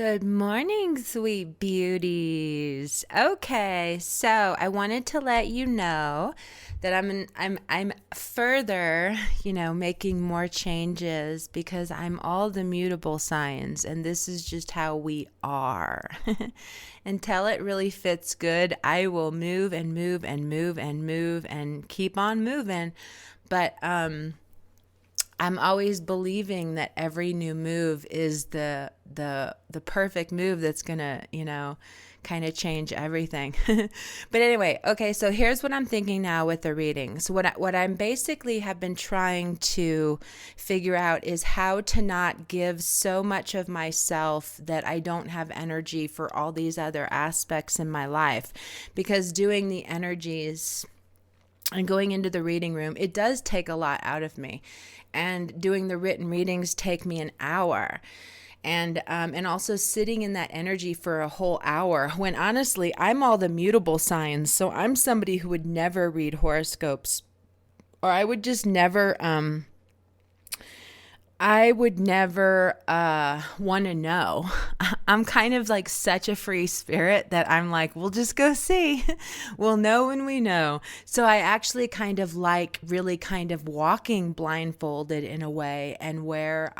Good morning, sweet beauties. Okay, so I wanted to let you know that I'm further, making more changes because I'm all the mutable signs and this is just how we are. Until it really fits good, I will move and move and move and move and keep on moving. But I'm always believing that every new move is the perfect move that's gonna, kind of change everything. But anyway, okay, so here's what I'm thinking now with the readings. What I'm basically have been trying to figure out is how to not give so much of myself that I don't have energy for all these other aspects in my life. Because doing the energies and going into the reading room, it does take a lot out of me. And doing the written readings take me an hour. And also sitting in that energy for a whole hour when honestly, I'm all the mutable signs. So I'm somebody who would never read horoscopes, or I would just never, want to know. I'm kind of like such a free spirit that I'm like, we'll just go see. We'll know when we know. So I actually kind of like really kind of walking blindfolded in a way, and where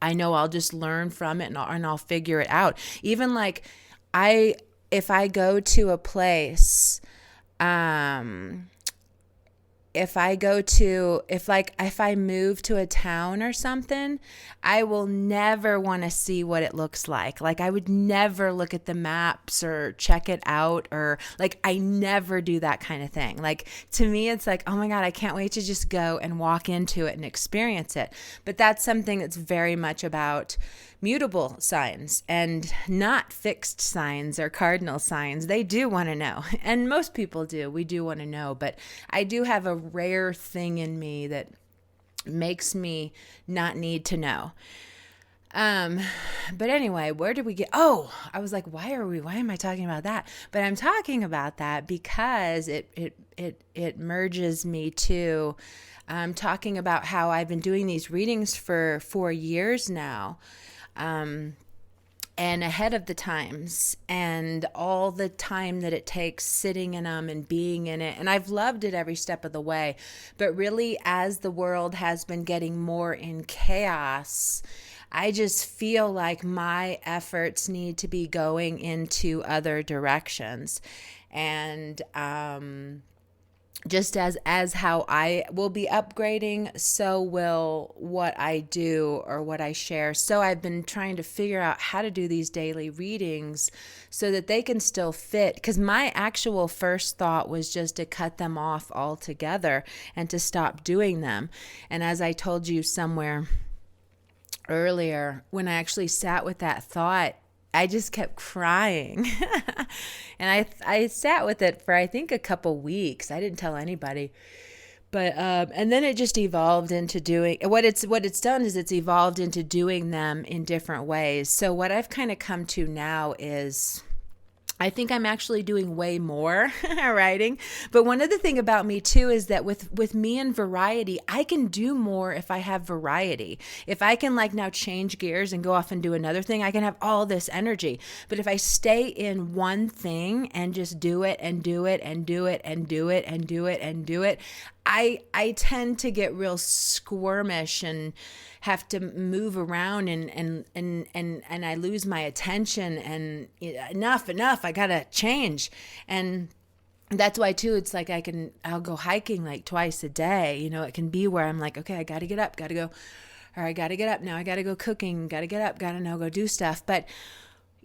I know I'll just learn from it and I'll figure it out. Even like if I go to a place, if I move to a town or something, I will never want to see what it looks like. Like I would never look at the maps or check it out, or like I never do that kind of thing. Like to me, it's like, oh my God, I can't wait to just go and walk into it and experience it. But that's something that's very much about mutable signs and not fixed signs or cardinal signs. They do want to know. And most people do. We do want to know. But I do have a rare thing in me that makes me not need to know. But anyway, where did we get? Oh, I was like, why am I talking about that? But I'm talking about that because it merges me to talking about how I've been doing these readings for 4 years now. And ahead of the times and all the time that it takes sitting in them and being in it. And I've loved it every step of the way. But really, as the world has been getting more in chaos, I just feel like my efforts need to be going into other directions. And, just as how I will be upgrading, so will what I do or what I share. So I've been trying to figure out how to do these daily readings so that they can still fit. Because my actual first thought was just to cut them off altogether and to stop doing them. And as I told you somewhere earlier, when I actually sat with that thought, I just kept crying. And I sat with it for, I think, a couple weeks. I didn't tell anybody. But and then it just evolved into doing what it's done is it's evolved into doing them in different ways. So what I've kind of come to now is I think I'm actually doing way more writing. But one other thing about me too is that with me and variety, I can do more if I have variety. If I can like now change gears and go off and do another thing, I can have all this energy. But if I stay in one thing and just do it and do it and do it and do it and do it and do it, I tend to get real squirmish and have to move around and I lose my attention and enough, I gotta change. And that's why too, it's like I'll go hiking like twice a day. It can be where I'm like, okay, I gotta get up, gotta go, or I gotta get up now, I gotta go cooking, gotta get up, gotta now go do stuff. But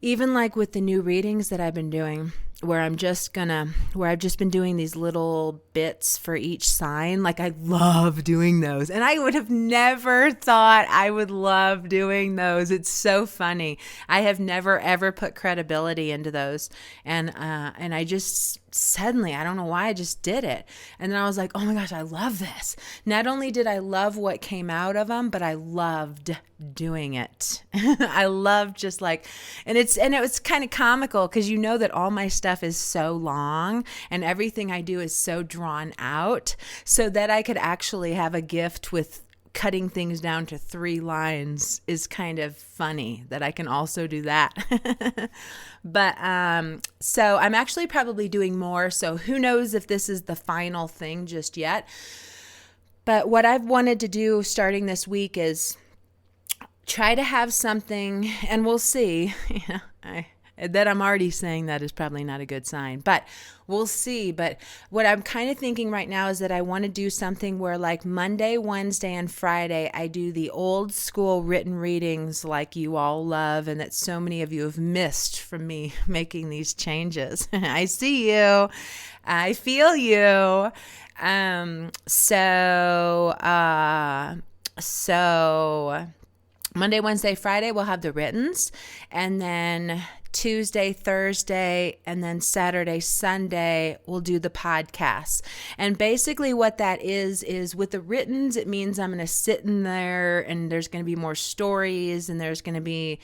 even like with the new readings that I've been doing, where I've just been doing these little bits for each sign. Like I love doing those. And I would have never thought I would love doing those. It's so funny. I have never ever put credibility into those. And I just suddenly, I don't know why, I just did it. And then I was like, oh my gosh, I love this. Not only did I love what came out of them, but I loved doing it. I loved just like, and it was kind of comical because that all my stuff is so long and everything I do is so drawn out, so that I could actually have a gift with cutting things down to 3 lines is kind of funny that I can also do that. But so I'm actually probably doing more. So who knows if this is the final thing just yet. But what I've wanted to do starting this week is try to have something, and we'll see. That I'm already saying that is probably not a good sign, but we'll see. But what I'm kind of thinking right now is that I want to do something where like Monday, Wednesday, and Friday, I do the old school written readings like you all love and that so many of you have missed from me making these changes. I see you. I feel you. So Monday, Wednesday, Friday, we'll have the writtens, and then Tuesday, Thursday, and then Saturday, Sunday, we'll do the podcasts. And basically what that is with the writtens, it means I'm going to sit in there and there's going to be more stories and there's going to be,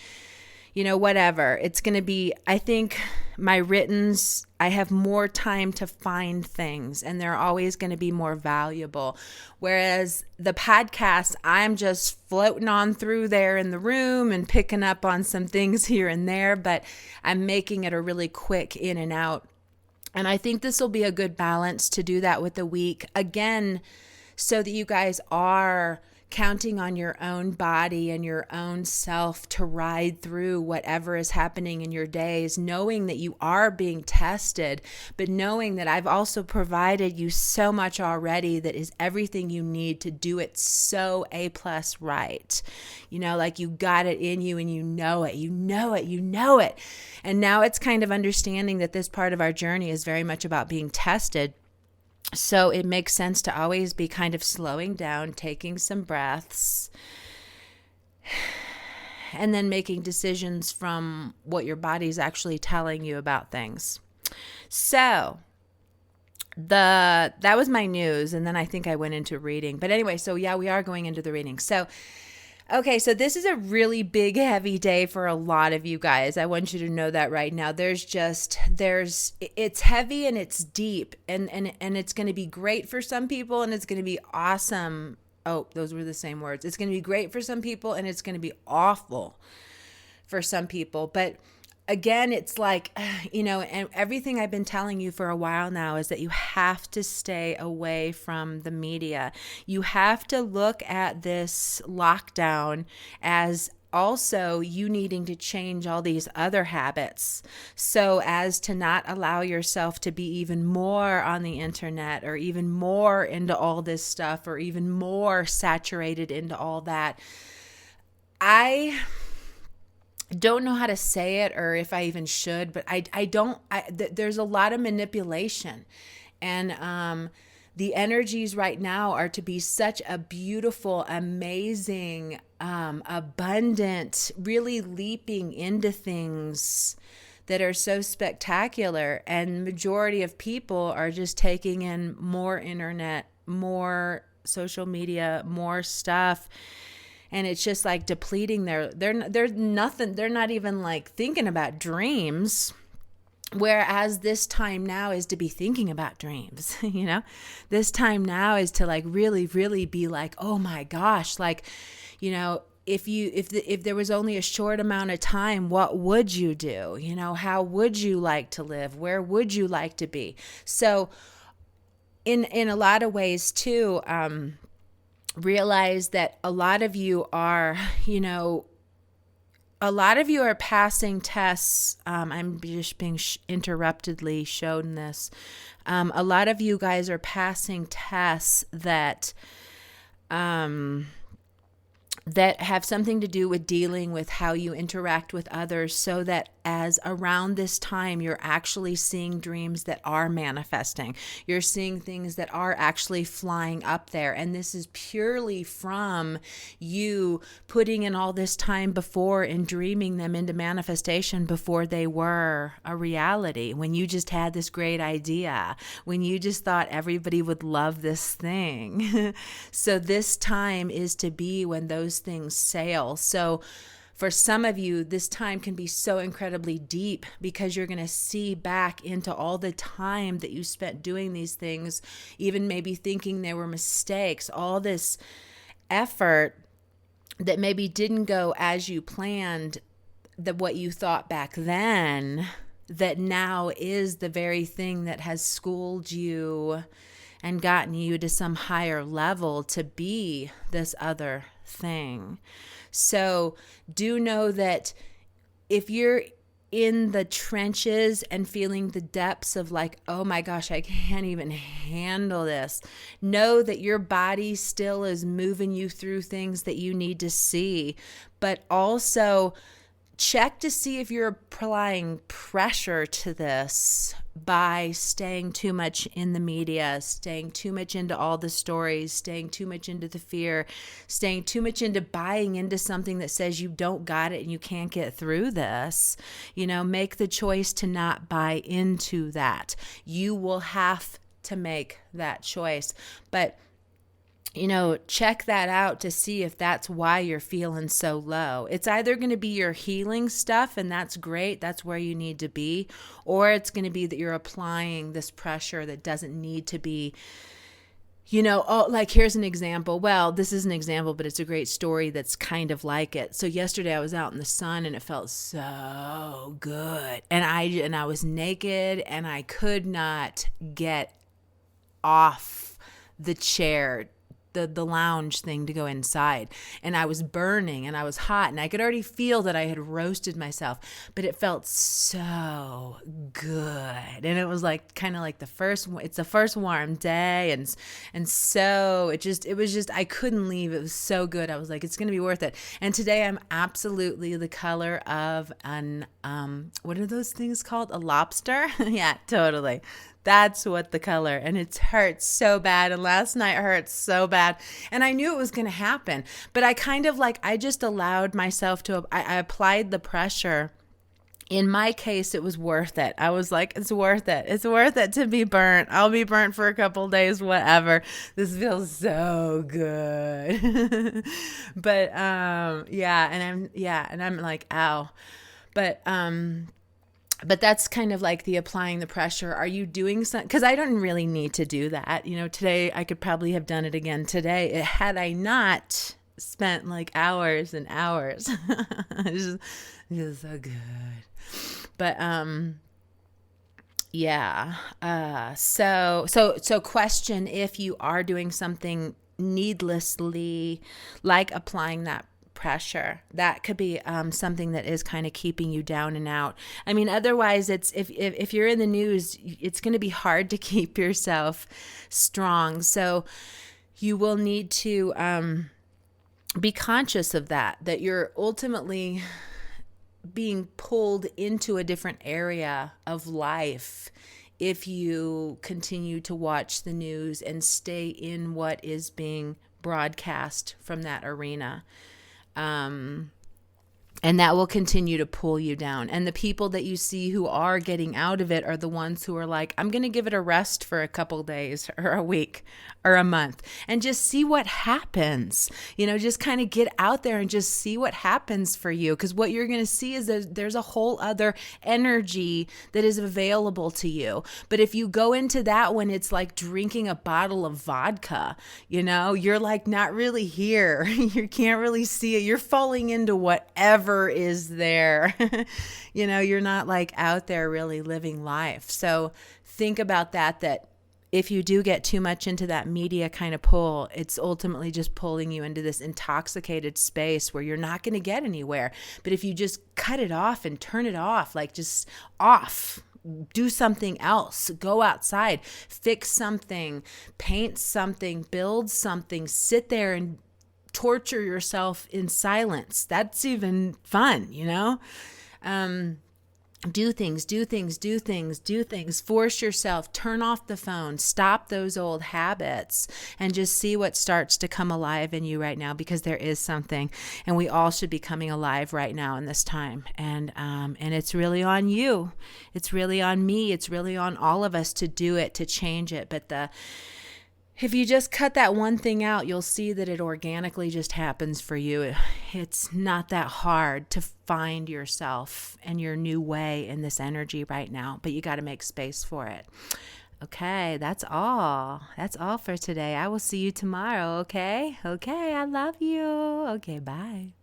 whatever. It's going to be, I think my writtens, I have more time to find things and they're always going to be more valuable. Whereas the podcast, I'm just floating on through there in the room and picking up on some things here and there, but I'm making it a really quick in and out. And I think this will be a good balance to do that with the week. Again, so that you guys are counting on your own body and your own self to ride through whatever is happening in your days, knowing that you are being tested, but knowing that I've also provided you so much already that is everything you need to do it so A+ right. Like you got it in you and you know it. And now it's kind of understanding that this part of our journey is very much about being tested. So it makes sense to always be kind of slowing down, taking some breaths, and then making decisions from what your body's actually telling you about things. So that was my news, and then I think I went into reading. But anyway, so yeah, we are going into the reading. So okay, so this is a really big, heavy day for a lot of you guys. I want you to know that right now. It's heavy and it's deep, and it's going to be great for some people, and it's going to be awesome. Oh, those were the same words. It's going to be great for some people, and it's going to be awful for some people. But again, it's like, and everything I've been telling you for a while now is that you have to stay away from the media. You have to look at this lockdown as also you needing to change all these other habits so as to not allow yourself to be even more on the internet or even more into all this stuff or even more saturated into all that. I don't know how to say it or if I even should, but there's a lot of manipulation, and the energies right now are to be such a beautiful, amazing, abundant, really leaping into things that are so spectacular, and majority of people are just taking in more internet, more social media, more stuff. And it's just like depleting they're not even like thinking about dreams. Whereas this time now is to be thinking about dreams, this time now is to like really, really be like, oh my gosh, like, if there was only a short amount of time, what would you do? How would you like to live? Where would you like to be? So in a lot of ways too, realize that a lot of you are, passing tests. I'm just being interruptedly shown this. A lot of you guys are passing tests that have something to do with dealing with how you interact with others, so that as around this time, you're actually seeing dreams that are manifesting. You're seeing things that are actually flying up there. And this is purely from you putting in all this time before and dreaming them into manifestation before they were a reality. When you just had this great idea, when you just thought everybody would love this thing. So this time is to be when those things sail. So for some of you, this time can be so incredibly deep because you're going to see back into all the time that you spent doing these things, even maybe thinking they were mistakes, all this effort that maybe didn't go as you planned, that what you thought back then, that now is the very thing that has schooled you and gotten you to some higher level to be this other thing. So do know that if you're in the trenches and feeling the depths of like, oh my gosh, I can't even handle this, know that your body still is moving you through things that you need to see, but also check to see if you're applying pressure to this by staying too much in the media, staying too much into all the stories, staying too much into the fear, staying too much into buying into something that says you don't got it and you can't get through this. Make the choice to not buy into that. You will have to make that choice. But check that out to see if that's why you're feeling so low. It's either going to be your healing stuff, and that's great. That's where you need to be. Or it's going to be that you're applying this pressure that doesn't need to be, like here's an example. Well, this is an example, but it's a great story that's kind of like it. So yesterday I was out in the sun and it felt so good. And I was naked and I could not get off the chair, the lounge thing to go inside, and I was burning and I was hot and I could already feel that I had roasted myself, but it felt so good. And it was like kind of like it's the first warm day, and so it was just I couldn't leave. It was so good. I was like, it's gonna be worth it. And today I'm absolutely the color of an what are those things called, a lobster? Yeah, totally. That's what the color, and it hurts so bad. And last night hurt so bad, and I knew it was going to happen, but I kind of I just allowed myself I applied the pressure. In my case, it was worth it. I was like, it's worth it. It's worth it to be burnt. I'll be burnt for a couple days, whatever. This feels so good. But, and I'm like, ow. But that's kind of like the applying the pressure. Are you doing something? Because I don't really need to do that. Today I could probably have done it again today. Had I not spent like hours and hours. It's just so good. But So question if you are doing something needlessly, like applying that pressure. That could be something that is kind of keeping you down and out. I mean, otherwise, it's if you're in the news, it's going to be hard to keep yourself strong. So you will need to be conscious of that you're ultimately being pulled into a different area of life if you continue to watch the news and stay in what is being broadcast from that arena. And that will continue to pull you down. And the people that you see who are getting out of it are the ones who are like, I'm going to give it a rest for a couple days or a week or a month and just see what happens. Just kind of get out there and just see what happens for you. Because what you're going to see is there's a whole other energy that is available to you. But if you go into that when it's like drinking a bottle of vodka, you're like not really here. You can't really see it. You're falling into whatever is there. You're not like out there really living life. So think about that if you do get too much into that media kind of pull, it's ultimately just pulling you into this intoxicated space where you're not going to get anywhere. But if you just cut it off and turn it off, like just off, do something else, go outside, fix something, paint something, build something, sit there and torture yourself in silence. That's even fun, do things, force yourself, turn off the phone, stop those old habits, and just see what starts to come alive in you right now, because there is something, and we all should be coming alive right now in this time. And it's really on you. It's really on me. It's really on all of us to do it, to change it. But if you just cut that one thing out, you'll see that it organically just happens for you. It's not that hard to find yourself and your new way in this energy right now, but you got to make space for it. Okay, that's all. That's all for today. I will see you tomorrow, okay? Okay, I love you. Okay, bye.